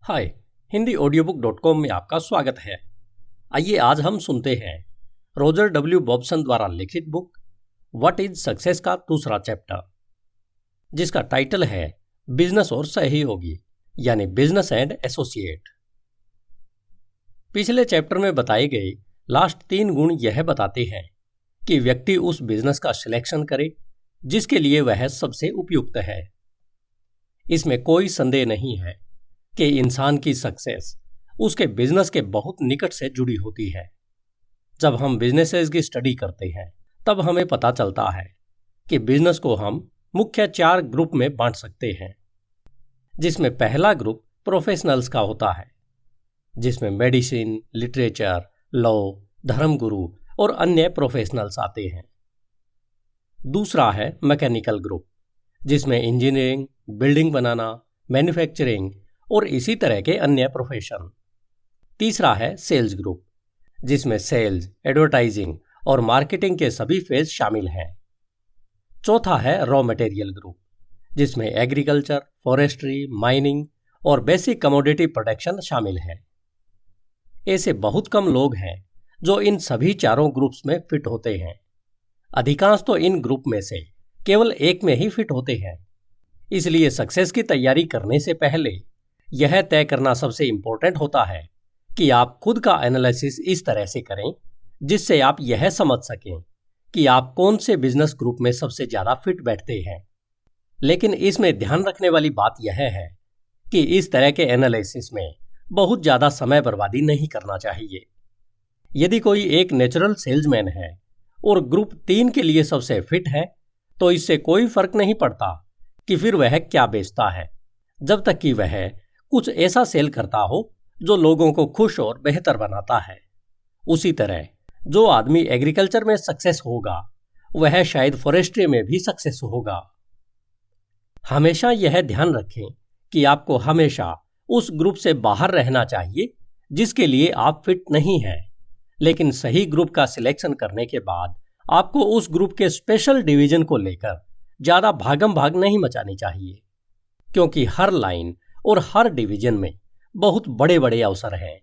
हाय, हिंदी ऑडियोबुक.com में आपका स्वागत है। आइए आज हम सुनते हैं रोजर डब्ल्यू बॉबसन द्वारा लिखित बुक व्हाट इज सक्सेस का दूसरा चैप्टर, जिसका टाइटल है बिजनेस और सहयोगी यानी बिजनेस एंड एसोसिएट। पिछले चैप्टर में बताए गए लास्ट 3 गुण यह बताते हैं कि व्यक्ति उस बिजनेस का सिलेक्शन करे जिसके लिए वह सबसे उपयुक्त है। इसमें कोई संदेह नहीं है कि इंसान की सक्सेस उसके बिजनेस के बहुत निकट से जुड़ी होती है। जब हम बिजनेसेस की स्टडी करते हैं तब हमें पता चलता है कि बिजनेस को हम मुख्य 4 ग्रुप में बांट सकते हैं, जिसमें पहला ग्रुप प्रोफेशनल्स का होता है, जिसमें मेडिसिन, लिटरेचर, लॉ, धर्मगुरु और अन्य प्रोफेशनल्स आते हैं। दूसरा है मैकेनिकल ग्रुप, जिसमें इंजीनियरिंग, बिल्डिंग बनाना, मैन्युफैक्चरिंग और इसी तरह के अन्य प्रोफेशन। तीसरा है सेल्स ग्रुप, जिसमें सेल्स, एडवर्टाइजिंग और मार्केटिंग के सभी फेज शामिल हैं। चौथा है रॉ मटेरियल ग्रुप, जिसमें एग्रीकल्चर, फॉरेस्ट्री, माइनिंग और बेसिक कमोडिटी प्रोडक्शन शामिल है। ऐसे बहुत कम लोग हैं जो इन सभी चारों ग्रुप्स में फिट होते हैं। अधिकांश तो इन ग्रुप में से केवल एक में ही फिट होते हैं। इसलिए सक्सेस की तैयारी करने से पहले यह तय करना सबसे इंपॉर्टेंट होता है कि आप खुद का एनालिसिस इस तरह से करें जिससे आप यह समझ सकें कि आप कौन से बिजनेस ग्रुप में सबसे ज्यादा फिट बैठते हैं। लेकिन इसमें ध्यान रखने वाली बात यह है कि इस तरह के एनालिसिस में बहुत ज्यादा समय बर्बादी नहीं करना चाहिए। यदि कोई एक नेचुरल सेल्समैन है और ग्रुप 3 के लिए सबसे फिट है तो इससे कोई फर्क नहीं पड़ता कि फिर वह क्या बेचता है, जब तक कि वह कुछ ऐसा सेल करता हो जो लोगों को खुश और बेहतर बनाता है। उसी तरह जो आदमी एग्रीकल्चर में सक्सेस होगा वह शायद फॉरेस्ट्री में भी सक्सेस होगा। हमेशा यह ध्यान रखें कि आपको हमेशा उस ग्रुप से बाहर रहना चाहिए जिसके लिए आप फिट नहीं हैं, लेकिन सही ग्रुप का सिलेक्शन करने के बाद आपको उस ग्रुप के स्पेशल डिवीजन को लेकर ज्यादा भागम भाग नहीं मचानी चाहिए, क्योंकि हर लाइन और हर डिवीजन में बहुत बड़े बड़े अवसर हैं।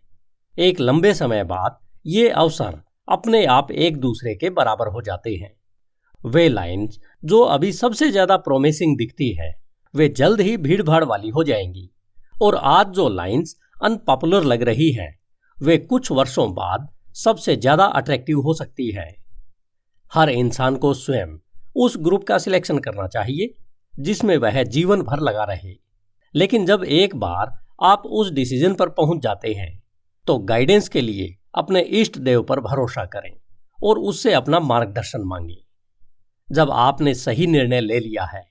एक लंबे समय बाद ये अवसर अपने आप एक दूसरे के बराबर हो जाते हैं। वे लाइन्स जो अभी सबसे ज्यादा प्रोमिसिंग दिखती है वे जल्द ही भीड़ भाड़ वाली हो जाएंगी, और आज जो लाइन्स अनपॉपुलर लग रही हैं वे कुछ वर्षों बाद सबसे ज्यादा अट्रैक्टिव हो सकती है। हर इंसान को स्वयं उस ग्रुप का सिलेक्शन करना चाहिए जिसमें वह जीवन भर लगा रहे। लेकिन जब एक बार आप उस डिसीजन पर पहुंच जाते हैं तो गाइडेंस के लिए अपने इष्ट देव पर भरोसा करें और उससे अपना मार्गदर्शन मांगें। जब आपने सही निर्णय ले लिया है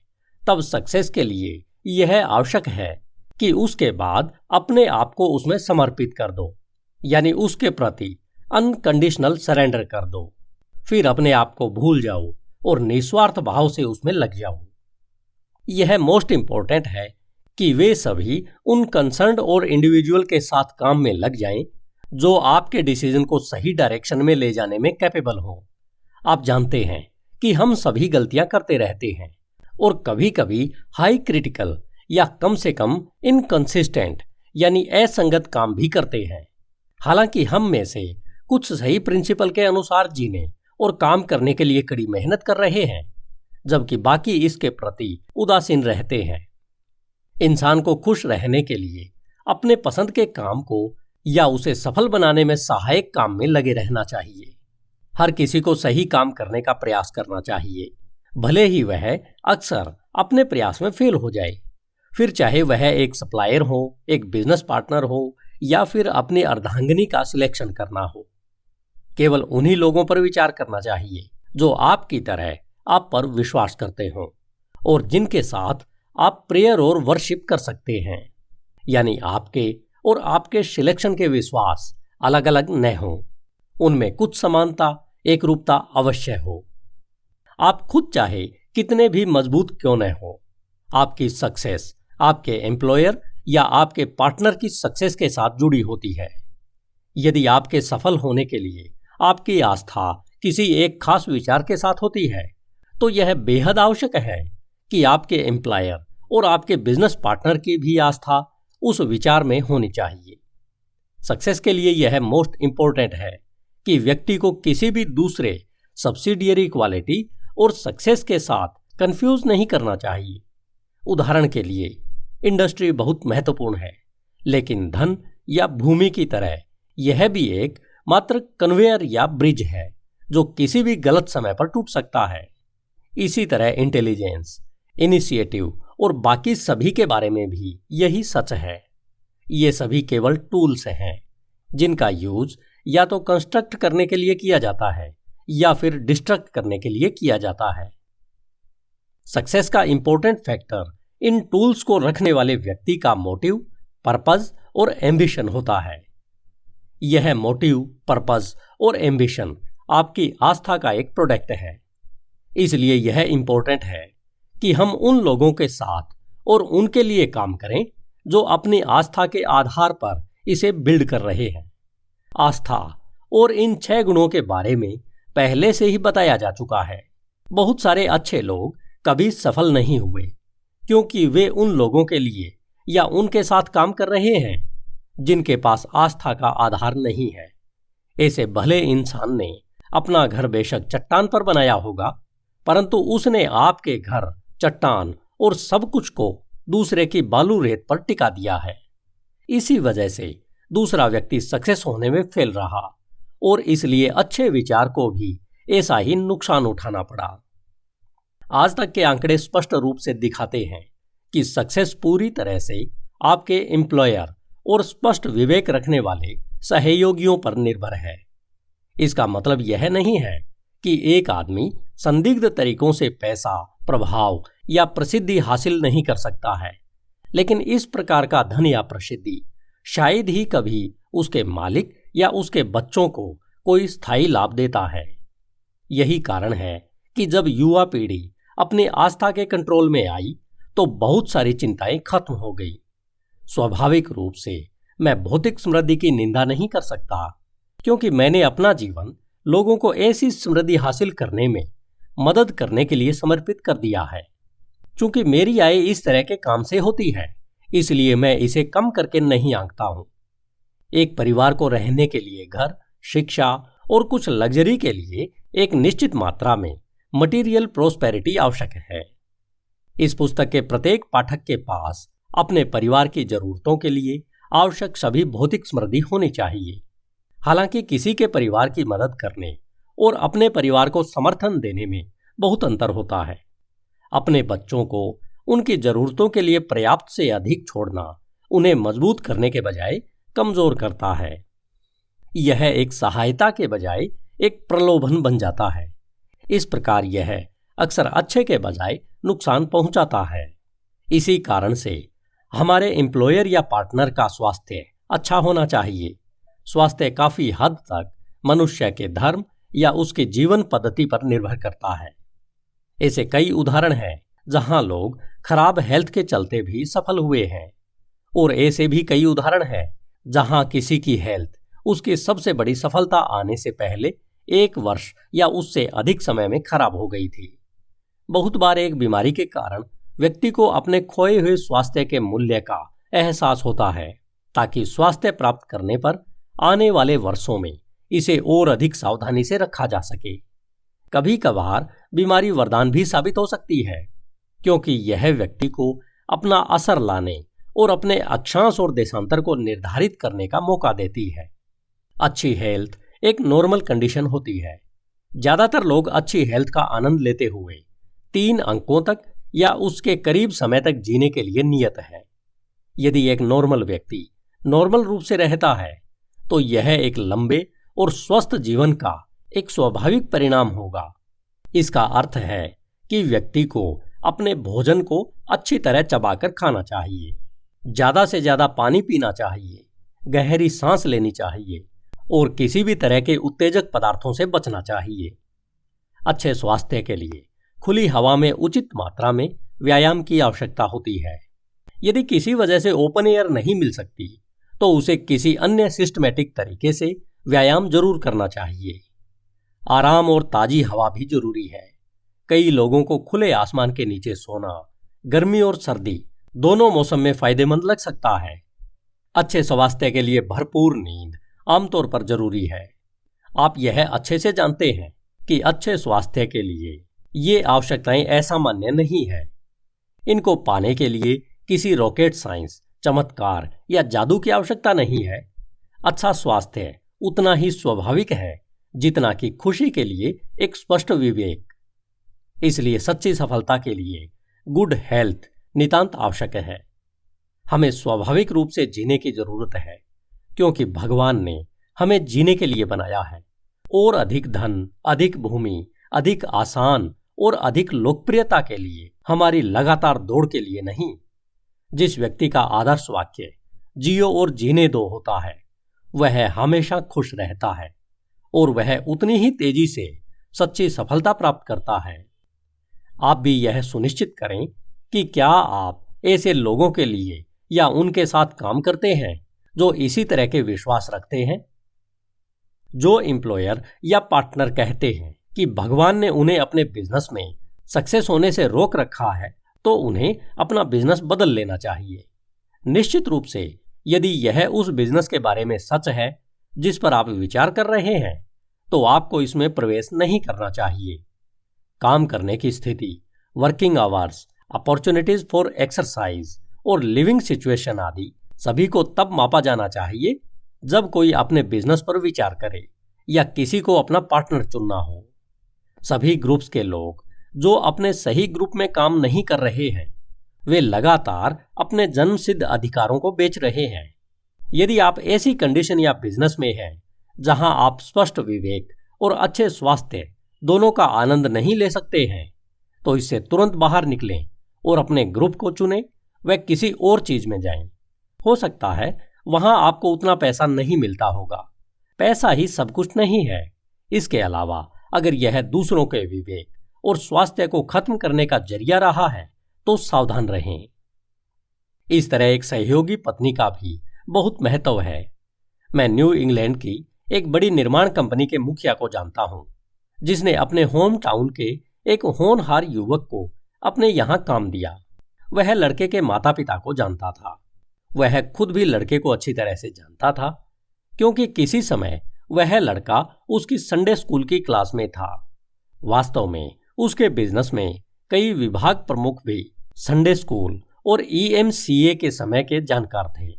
तब सक्सेस के लिए यह आवश्यक है कि उसके बाद अपने आप को उसमें समर्पित कर दो, यानी उसके प्रति अनकंडीशनल सरेंडर कर दो। फिर अपने आप को भूल जाओ और निस्वार्थ भाव से उसमें लग जाओ। यह मोस्ट इंपॉर्टेंट है कि वे सभी उन कंसर्न्ड और इंडिविजुअल के साथ काम में लग जाएं जो आपके डिसीजन को सही डायरेक्शन में ले जाने में कैपेबल हो। आप जानते हैं कि हम सभी गलतियां करते रहते हैं और कभी कभी हाई क्रिटिकल या कम से कम इनकंसिस्टेंट यानी असंगत काम भी करते हैं। हालांकि हम में से कुछ सही प्रिंसिपल के अनुसार जीने और काम करने के लिए कड़ी मेहनत कर रहे हैं, जबकि बाकी इसके प्रति उदासीन रहते हैं। इंसान को खुश रहने के लिए अपने पसंद के काम को या उसे सफल बनाने में सहायक काम में लगे रहना चाहिए। हर किसी को सही काम करने का प्रयास करना चाहिए, भले ही वह अक्सर अपने प्रयास में फेल हो जाए। फिर चाहे वह एक सप्लायर हो, एक बिजनेस पार्टनर हो या फिर अपनी अर्धांगिनी का सिलेक्शन करना हो। केवल उन्हीं लोगों पर विचार करना चाहिए जो आपकी तरह आप पर विश्वास करते हो और जिनके साथ आप प्रेयर और वर्शिप कर सकते हैं, यानी आपके और आपके सिलेक्शन के विश्वास अलग अलग न हो, उनमें कुछ समानता, एकरूपता अवश्य हो। आप खुद चाहे कितने भी मजबूत क्यों न हो, आपकी सक्सेस आपके एम्प्लॉयर या आपके पार्टनर की सक्सेस के साथ जुड़ी होती है। यदि आपके सफल होने के लिए आपकी आस्था किसी एक खास विचार के साथ होती है तो यह बेहद आवश्यक है कि आपके एम्प्लॉयर और आपके बिजनेस पार्टनर की भी आस्था उस विचार में होनी चाहिए। सक्सेस के लिए यह मोस्ट इंपॉर्टेंट है कि व्यक्ति को किसी भी दूसरे सब्सिडियरी क्वालिटी और सक्सेस के साथ कंफ्यूज नहीं करना चाहिए। उदाहरण के लिए, इंडस्ट्री बहुत महत्वपूर्ण है, लेकिन धन या भूमि की तरह यह भी एक मात्र कन्वेयर या ब्रिज है जो किसी भी गलत समय पर टूट सकता है। इसी तरह इंटेलिजेंस, इनिशिएटिव और बाकी सभी के बारे में भी यही सच है। ये सभी केवल टूल्स हैं जिनका यूज या तो कंस्ट्रक्ट करने के लिए किया जाता है या फिर डिस्ट्रक्ट करने के लिए किया जाता है। सक्सेस का इंपॉर्टेंट फैक्टर इन टूल्स को रखने वाले व्यक्ति का मोटिव, पर्पस और एम्बिशन होता है। यह मोटिव, पर्पस और एम्बिशन आपकी आस्था का एक प्रोडक्ट है। इसलिए यह इंपॉर्टेंट है कि हम उन लोगों के साथ और उनके लिए काम करें जो अपनी आस्था के आधार पर इसे बिल्ड कर रहे हैं। आस्था और इन 6 गुणों के बारे में पहले से ही बताया जा चुका है। बहुत सारे अच्छे लोग कभी सफल नहीं हुए क्योंकि वे उन लोगों के लिए या उनके साथ काम कर रहे हैं जिनके पास आस्था का आधार नहीं है। ऐसे भले इंसान ने अपना घर बेशक चट्टान पर बनाया होगा, परंतु उसने आपके घर, चट्टान और सब कुछ को दूसरे की बालू रेत पर टिका दिया है। इसी वजह से दूसरा व्यक्ति सक्सेस होने में फेल रहा और इसलिए अच्छे विचार को भी ऐसा ही नुकसान उठाना पड़ा। आज तक के आंकड़े स्पष्ट रूप से दिखाते हैं कि सक्सेस पूरी तरह से आपके एम्प्लॉयर और स्पष्ट विवेक रखने वाले सहयोगियों पर निर्भर है। इसका मतलब यह नहीं है कि एक आदमी संदिग्ध तरीकों से पैसा, प्रभाव या प्रसिद्धि हासिल नहीं कर सकता है, लेकिन इस प्रकार का धन या प्रसिद्धि शायद ही कभी उसके मालिक या उसके बच्चों को कोई स्थायी लाभ देता है। यही कारण है कि जब युवा पीढ़ी अपनी आस्था के कंट्रोल में आई तो बहुत सारी चिंताएं खत्म हो गई। स्वाभाविक रूप से मैं भौतिक समृद्धि की निंदा नहीं कर सकता, क्योंकि मैंने अपना जीवन लोगों को ऐसी समृद्धि हासिल करने में मदद करने के लिए समर्पित कर दिया है। चूंकि मेरी आय इस तरह के काम से होती है, इसलिए मैं इसे कम करके नहीं आंकता हूं। एक परिवार को रहने के लिए घर, शिक्षा और कुछ लग्जरी के लिए एक निश्चित मात्रा में मटेरियल प्रोस्पेरिटी आवश्यक है। इस पुस्तक के प्रत्येक पाठक के पास अपने परिवार की जरूरतों के लिए आवश्यक सभी भौतिक समृद्धि होनी चाहिए। हालांकि किसी के परिवार की मदद करने और अपने परिवार को समर्थन देने में बहुत अंतर होता है। अपने बच्चों को उनकी जरूरतों के लिए पर्याप्त से अधिक छोड़ना उन्हें मजबूत करने के बजाय कमजोर करता है। यह एक सहायता के बजाय एक प्रलोभन बन जाता है। इस प्रकार यह अक्सर अच्छे के बजाय नुकसान पहुंचाता है। इसी कारण से हमारे एम्प्लॉयर या पार्टनर का स्वास्थ्य अच्छा होना चाहिए। स्वास्थ्य काफी हद तक मनुष्य के धर्म या उसके जीवन पद्धति पर निर्भर करता है। ऐसे कई उदाहरण हैं जहां लोग खराब हेल्थ के चलते भी सफल हुए हैं, और ऐसे भी कई उदाहरण हैं जहां किसी की हेल्थ उसकी सबसे बड़ी सफलता आने से पहले 1 वर्ष या उससे अधिक समय में खराब हो गई थी। बहुत बार एक बीमारी के कारण व्यक्ति को अपने खोए हुए स्वास्थ्य के मूल्य का एहसास होता है, ताकि स्वास्थ्य प्राप्त करने पर आने वाले वर्षों में इसे और अधिक सावधानी से रखा जा सके। कभी कभार बीमारी वरदान भी साबित हो सकती है, क्योंकि यह व्यक्ति को अपना असर लाने और अपने अक्षांश और देशांतर को निर्धारित करने का मौका देती है। अच्छी हेल्थ एक नॉर्मल कंडीशन होती है। ज्यादातर लोग अच्छी हेल्थ का आनंद लेते हुए 3 अंकों तक या उसके करीब समय तक जीने के लिए नियत है। यदि एक नॉर्मल व्यक्ति नॉर्मल रूप से रहता है तो यह एक लंबे और स्वस्थ जीवन का एक स्वाभाविक परिणाम होगा। इसका अर्थ है कि व्यक्ति को अपने भोजन को अच्छी तरह चबाकर खाना चाहिए, ज्यादा से ज्यादा पानी पीना चाहिए, गहरी सांस लेनी चाहिए और किसी भी तरह के उत्तेजक पदार्थों से बचना चाहिए। अच्छे स्वास्थ्य के लिए खुली हवा में उचित मात्रा में व्यायाम की आवश्यकता होती है। यदि किसी वजह से ओपन एयर नहीं मिल सकती तो उसे किसी अन्य सिस्टमैटिक तरीके से व्यायाम जरूर करना चाहिए। आराम और ताजी हवा भी जरूरी है। कई लोगों को खुले आसमान के नीचे सोना गर्मी और सर्दी दोनों मौसम में फायदेमंद लग सकता है, अच्छे स्वास्थ्य के लिए भरपूर नींद आमतौर पर जरूरी है। आप यह अच्छे से जानते हैं कि अच्छे स्वास्थ्य के लिए ये आवश्यकताएं असामान्य नहीं है। इनको पाने के लिए किसी रॉकेट साइंस, चमत्कार या जादू की आवश्यकता नहीं है। अच्छा स्वास्थ्य उतना ही स्वाभाविक है जितना कि खुशी के लिए एक स्पष्ट विवेक। इसलिए सच्ची सफलता के लिए गुड हेल्थ नितांत आवश्यक है। हमें स्वाभाविक रूप से जीने की जरूरत है, क्योंकि भगवान ने हमें जीने के लिए बनाया है, और अधिक धन, अधिक भूमि, अधिक आसान और अधिक लोकप्रियता के लिए, हमारी लगातार दौड़ के लिए नहीं। जिस व्यक्ति का आदर्श वाक्य जियो और जीने दो होता है, वह हमेशा खुश रहता है और वह उतनी ही तेजी से सच्ची सफलता प्राप्त करता है। आप भी यह सुनिश्चित करें कि क्या आप ऐसे लोगों के लिए या उनके साथ काम करते हैं जो इसी तरह के विश्वास रखते हैं। जो एम्प्लॉयर या पार्टनर कहते हैं कि भगवान ने उन्हें अपने बिजनेस में सक्सेस होने से रोक रखा है, तो उन्हें अपना बिजनेस बदल लेना चाहिए। निश्चित रूप से यदि यह उस बिजनेस के बारे में सच है जिस पर आप विचार कर रहे हैं, तो आपको इसमें प्रवेश नहीं करना चाहिए। काम करने की स्थिति, working hours, opportunities for exercise और लिविंग सिचुएशन आदि सभी को तब मापा जाना चाहिए जब कोई अपने बिजनेस पर विचार करे या किसी को अपना पार्टनर चुनना हो। सभी ग्रुप्स के लोग जो अपने सही ग्रुप में काम नहीं कर रहे हैं, वे लगातार अपने जन्मसिद्ध अधिकारों को बेच रहे हैं। यदि आप ऐसी कंडीशन या बिजनेस में हैं जहां आप स्पष्ट विवेक और अच्छे स्वास्थ्य दोनों का आनंद नहीं ले सकते हैं, तो इससे तुरंत बाहर निकलें और अपने ग्रुप को चुनें, वे किसी और चीज में जाएं। हो सकता है वहां आपको उतना पैसा नहीं मिलता होगा। पैसा ही सब कुछ नहीं है। इसके अलावा अगर यह दूसरों के विवेक और स्वास्थ्य को खत्म करने का जरिया रहा है, तो सावधान रहें। इस तरह एक सहयोगी पत्नी का भी बहुत महत्व है। मैं न्यू इंग्लैंड की एक बड़ी निर्माण कंपनी के मुखिया को जानता हूं, जिसने अपने होम टाउन के एक होनहार युवक को अपने यहां काम दिया। वह लड़के के माता पिता को जानता था। वह खुद भी लड़के को अच्छी तरह से जानता था, क्योंकि किसी समय वह लड़का उसकी संडे स्कूल की क्लास में था। वास्तव में उसके बिजनेस में कई विभाग प्रमुख भी संडे स्कूल और EMCA के समय के जानकार थे।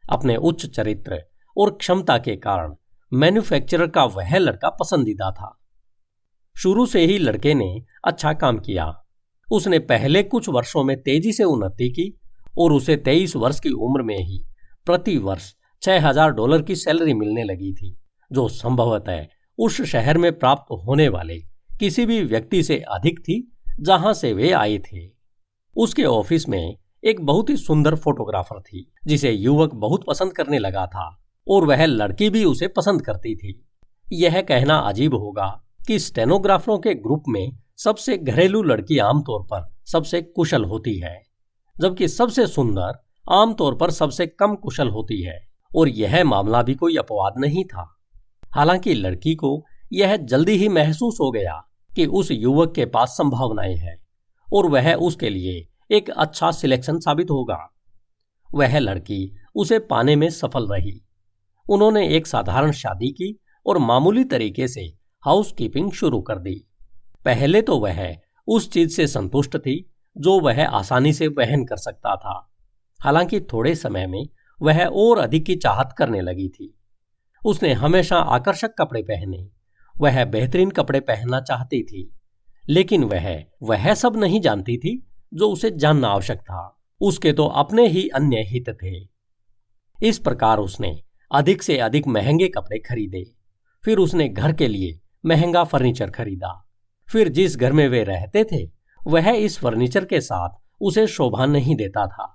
अपने उच्च चरित्र और क्षमता के कारण मैन्युफैक्चरर का वह लड़का पसंदीदा था। शुरू से ही लड़के ने अच्छा काम किया। उसने पहले कुछ वर्षों में तेजी से उन्नति की और उसे 23 वर्ष की उम्र में ही प्रति वर्ष $6,000 की सैलरी मिलने लगी थी, जो संभवतः उस शहर में प्राप्त होने वाले किसी भी व्यक्ति से अधिक थी जहां से वे आए थे। उसके ऑफिस में एक बहुत ही सुंदर फोटोग्राफर थी, जिसे युवक बहुत पसंद करने लगा था, और वह लड़की भी उसे पसंद करती थी। यह कहना अजीब होगा कि स्टेनोग्राफरों के ग्रुप में सबसे घरेलू लड़की आमतौर पर सबसे कुशल होती है, जबकि सबसे सुंदर आमतौर पर सबसे कम कुशल होती है, और यह मामला भी कोई अपवाद नहीं था। हालांकि लड़की को यह जल्दी ही महसूस हो गया कि उस युवक के पास संभावनाएं हैं और वह उसके लिए एक अच्छा सिलेक्शन साबित होगा। वह लड़की उसे पाने में सफल रही। उन्होंने एक साधारण शादी की और मामूली तरीके से हाउसकीपिंग शुरू कर दी। पहले तो वह उस चीज से संतुष्ट थी जो वह आसानी से वहन कर सकता था। हालांकि थोड़े समय में वह और अधिक की चाहत करने लगी थी। उसने हमेशा आकर्षक कपड़े पहने, वह बेहतरीन कपड़े पहनना चाहती थी, लेकिन वह सब नहीं जानती थी जो उसे जानना आवश्यक था। उसके तो अपने ही अन्य हित थे। इस प्रकार उसने अधिक से अधिक महंगे कपड़े खरीदे। फिर उसने घर के लिए महंगा फर्नीचर खरीदा। फिर जिस घर में वे रहते थे वह इस फर्नीचर के साथ उसे शोभा नहीं देता था,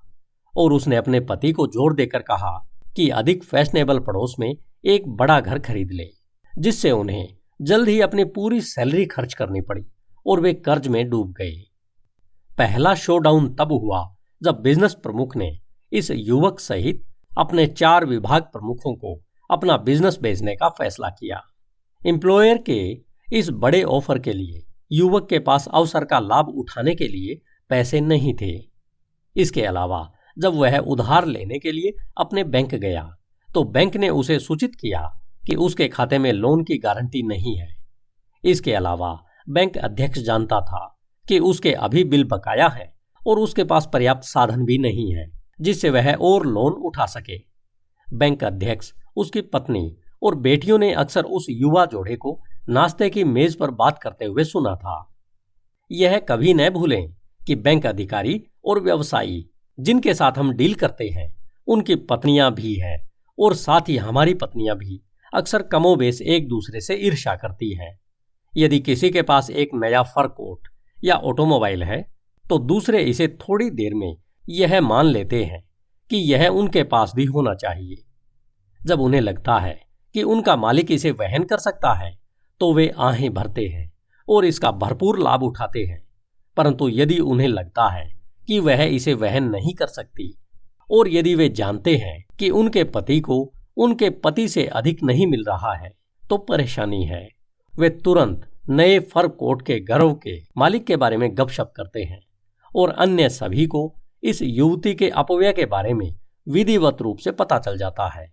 और उसने अपने पति को जोर देकर कहा कि अधिक फैशनेबल पड़ोस में एक बड़ा घर खरीद ले, जिससे उन्हें जल्द ही अपनी पूरी सैलरी खर्च करनी पड़ी और वे कर्ज में डूब गए। पहला शोडाउन तब हुआ जब बिजनेस प्रमुख ने इस युवक सहित अपने 4 विभाग प्रमुखों को अपना बिजनेस बेचने का फैसला किया। एम्प्लॉयर के इस बड़े ऑफर के लिए युवक के पास अवसर का लाभ उठाने के लिए पैसे नहीं थे। इसके अलावा जब वह उधार लेने के लिए अपने बैंक गया तो बैंक ने उसे सूचित किया कि उसके खाते में लोन की गारंटी नहीं है। इसके अलावा बैंक अध्यक्ष जानता था कि उसके अभी बिल बकाया है और उसके पास पर्याप्त साधन भी नहीं है जिससे वह और लोन उठा सके। बैंक अध्यक्ष, उसकी पत्नी और बेटियों ने अक्सर उस युवा जोड़े को नाश्ते की मेज पर बात करते हुए सुना था। यह कभी न भूलें कि बैंक अधिकारी और व्यवसायी जिनके साथ हम डील करते हैं उनकी पत्नियां भी हैं और साथ ही हमारी पत्नियां भी अक्सर कमोबेश एक दूसरे से ईर्ष्या करती हैं। यदि किसी के पास एक नया फर कोट या ऑटोमोबाइल है तो दूसरे इसे थोड़ी देर में यह मान लेते हैं कि यह उनके पास भी होना चाहिए। जब उन्हें लगता है कि उनका मालिक इसे वहन कर सकता है तो वे आहें भरते हैं और इसका भरपूर लाभ उठाते हैं। परंतु यदि उन्हें लगता है कि वह इसे वहन नहीं कर सकती और यदि वे जानते हैं कि उनके पति को उनके पति से अधिक नहीं मिल रहा है तो परेशानी है। वे तुरंत नए फर कोट के गर्व के मालिक के बारे में गपशप करते हैं और अन्य सभी को इस युवती के अपव्यय के बारे में विधिवत रूप से पता चल जाता है।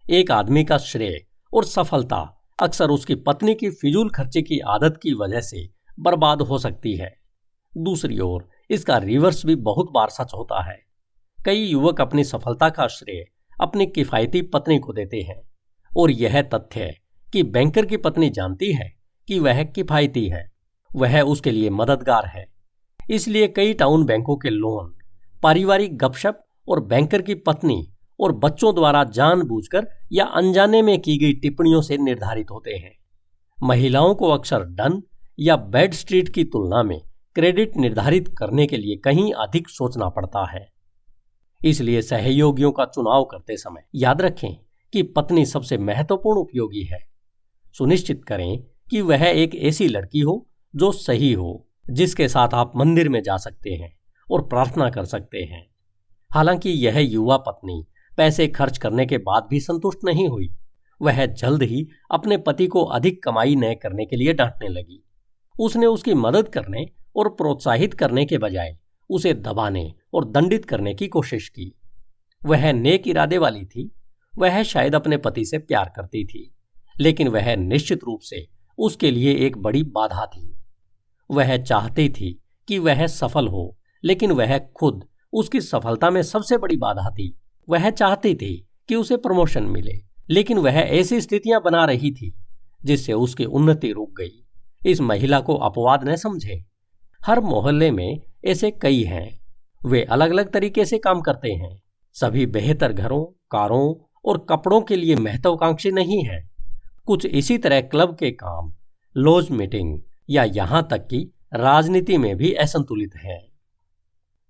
एक आदमी का श्रेय और सफलता अक्सर उसकी पत्नी की फिजूल खर्चे की आदत की वजह से बर्बाद हो सकती है। दूसरी ओर इसका रिवर्स भी बहुत बार सच होता है। कई युवक अपनी सफलता का श्रेय अपनी किफायती पत्नी को देते हैं और यह तथ्य कि बैंकर की पत्नी जानती है कि वह किफायती है, वह उसके लिए मददगार है। इसलिए कई टाउन बैंकों के लोन पारिवारिक गपशप और बैंकर की पत्नी और बच्चों द्वारा जानबूझकर या अनजाने में की गई टिप्पणियों से निर्धारित होते हैं। महिलाओं को अक्सर डन या बैड स्ट्रीट की तुलना में क्रेडिट निर्धारित करने के लिए कहीं अधिक सोचना पड़ता है। इसलिए सहयोगियों का चुनाव करते समय याद रखें कि पत्नी सबसे महत्वपूर्ण उपयोगी है। सुनिश्चित करें कि वह एक ऐसी लड़की हो जो सही हो, जिसके साथ आप मंदिर में जा सकते हैं और प्रार्थना कर सकते हैं। हालांकि यह युवा पत्नी पैसे खर्च करने के बाद भी संतुष्ट नहीं हुई। वह जल्द ही अपने पति को अधिक कमाई न करने के लिए डांटने लगी। उसने उसकी मदद करने और प्रोत्साहित करने के बजाय उसे दबाने और दंडित करने की कोशिश की। वह नेक इरादे वाली थी। वह शायद अपने पति से प्यार करती थी, लेकिन वह निश्चित रूप से उसके लिए एक बड़ी बाधा थी। वह चाहती थी कि वह सफल हो, लेकिन वह खुद उसकी सफलता में सबसे बड़ी बाधा थी। वह चाहती थी कि उसे प्रमोशन मिले, लेकिन वह ऐसी स्थितियां बना रही थी जिससे उसकी उन्नति रुक गई। इस महिला को अपवाद न समझे। हर मोहल्ले में ऐसे कई हैं। वे अलग अलग तरीके से काम करते हैं। सभी बेहतर घरों, कारों और कपड़ों के लिए महत्वाकांक्षी नहीं है। कुछ इसी तरह क्लब के काम, लॉज मीटिंग या यहां तक कि राजनीति में भी असंतुलित है।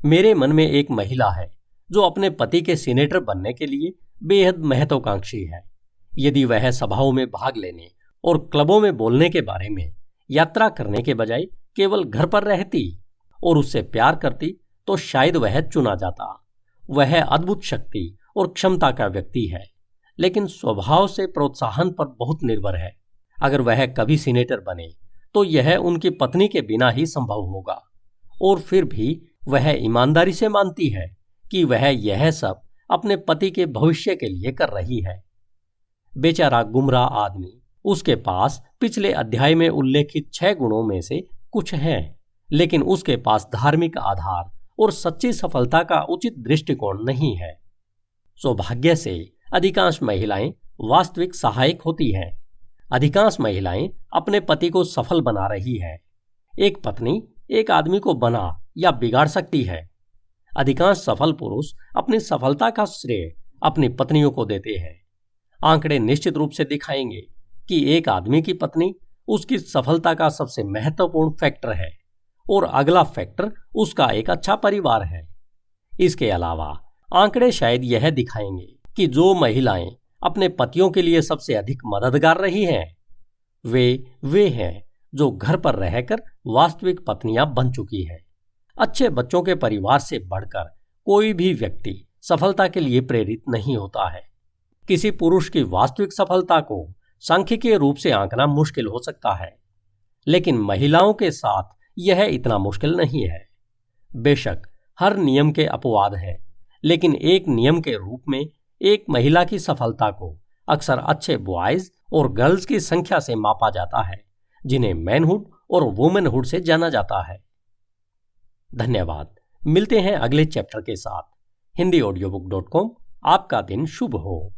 मेरे मन में एक महिला है जो अपने पति के सीनेटर बनने के लिए बेहद महत्वाकांक्षी है। यदि वह सभाओं में भाग लेने और क्लबों में बोलने के बारे में यात्रा करने के बजाय केवल घर पर रहती और उससे प्यार करती तो शायद वह चुना जाता। वह अद्भुत शक्ति और क्षमता का व्यक्ति है, लेकिन स्वभाव से प्रोत्साहन पर बहुत निर्भर है। अगर वह कभी सीनेटर बने तो यह उनकी पत्नी के बिना ही संभव होगा। और फिर भी वह ईमानदारी से मानती है कि वह यह सब अपने पति के भविष्य के लिए कर रही है। बेचारा गुमराह आदमी, उसके पास पिछले अध्याय में उल्लेखित 6 गुणों में से कुछ हैं, लेकिन उसके पास धार्मिक आधार और सच्ची सफलता का उचित दृष्टिकोण नहीं है। सौभाग्य से अधिकांश महिलाएं वास्तविक सहायक होती हैं। अधिकांश महिलाएं अपने पति को सफल बना रही है। एक पत्नी एक आदमी को बना या बिगाड़ सकती है। अधिकांश सफल पुरुष अपनी सफलता का श्रेय अपनी पत्नियों को देते हैं। आंकड़े निश्चित रूप से दिखाएंगे कि एक आदमी की पत्नी उसकी सफलता का सबसे महत्वपूर्ण फैक्टर है और अगला फैक्टर उसका एक अच्छा परिवार है। इसके अलावा आंकड़े शायद यह दिखाएंगे कि जो महिलाएं अपने पतियों के लिए सबसे अधिक मददगार रही हैं, वे हैं जो घर पर रहकर वास्तविक पत्नियां बन चुकी हैं। अच्छे बच्चों के परिवार से बढ़कर कोई भी व्यक्ति सफलता के लिए प्रेरित नहीं होता है। किसी पुरुष की वास्तविक सफलता को सांख्यिकीय रूप से आंकना मुश्किल हो सकता है, लेकिन महिलाओं के साथ यह इतना मुश्किल नहीं है। बेशक हर नियम के अपवाद हैं, लेकिन एक नियम के रूप में एक महिला की सफलता को अक्सर अच्छे बॉयज और गर्ल्स की संख्या से मापा जाता है, जिन्हें मैनहुड और वुमेनहुड से जाना जाता है। धन्यवाद। मिलते हैं अगले चैप्टर के साथ। HindiAudiobook.com। आपका दिन शुभ हो।